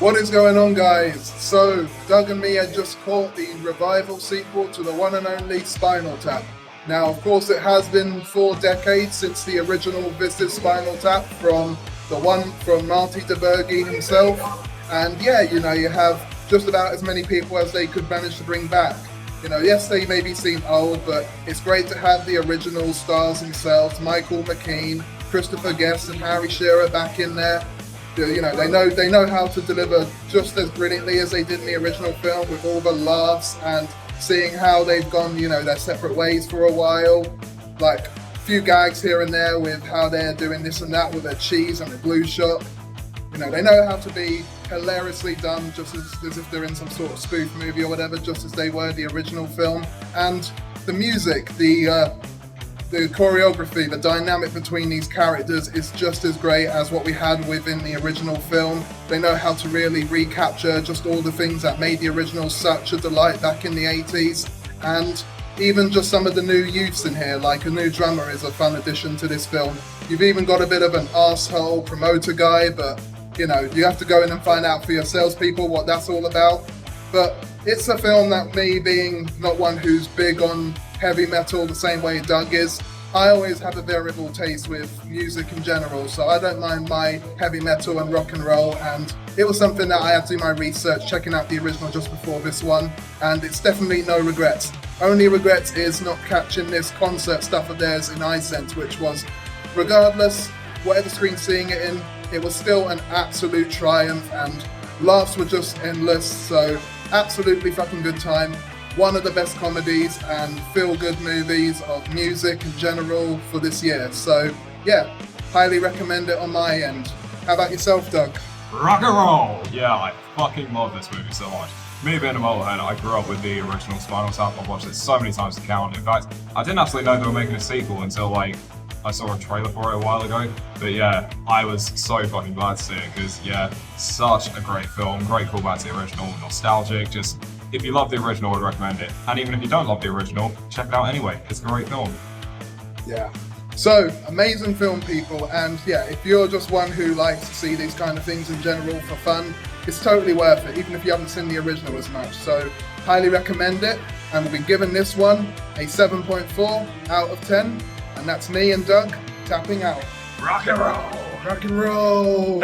What is going on, guys? So, Doug and me had just caught the revival sequel to the one and only Spinal Tap. Now, of course, it has been 4 decades since the original visited Spinal Tap from the one from Marty DeBergi himself. And yeah, you have just about as many people as they could manage to bring back. Yes, they maybe seem old, but it's great to have the original stars themselves, Michael McKean, Christopher Guest, and Harry Shearer back in there. They know how to deliver just as brilliantly as they did in the original film, with all the laughs and seeing how they've gone, their separate ways for a while. Like a few gags here and there with how they're doing this and that with their cheese and the glue shop. They know how to be hilariously done, just as if they're in some sort of spoof movie or whatever, just as they were the original film. And the music, the choreography, the dynamic between these characters is just as great as what we had within the original film. They know how to really recapture just all the things that made the original such a delight back in the 80s. And even just some of the new youths in here, like a new drummer is a fun addition to this film. You've even got a bit of an arsehole promoter guy, but you have to go in and find out for yourselves, people, what that's all about. But it's a film that, me being not one who's big on heavy metal the same way Doug is, I always have a variable taste with music in general, so I don't mind my heavy metal and rock and roll, and it was something that I had to do my research, checking out the original just before this one, and it's definitely no regrets. Only regrets is not catching this concert stuff of theirs in iSense, which was, regardless, whatever screen seeing it in, it was still an absolute triumph, and laughs were just endless, so absolutely fucking good time. One of the best comedies and feel-good movies of music in general for this year. So yeah, highly recommend it on my end. How about yourself, Doug? Rock and roll! Yeah, I fucking love this movie so much. Me being a Motorhead, I grew up with the original Spinal Tap. I've watched it so many times to count. In fact, I didn't actually know they were making a sequel until I saw a trailer for it a while ago. But yeah, I was so fucking glad to see it because yeah, such a great film, great callback to the original, nostalgic, just if you love the original, I'd recommend it. And even if you don't love the original, check it out anyway. It's a great film. Yeah. So, amazing film, people. And yeah, if you're just one who likes to see these kind of things in general for fun, it's totally worth it, even if you haven't seen the original as much. So, highly recommend it. And we'll be giving this one a 7.4 out of 10. And that's me and Doug tapping out. Rock and roll! Rock and roll!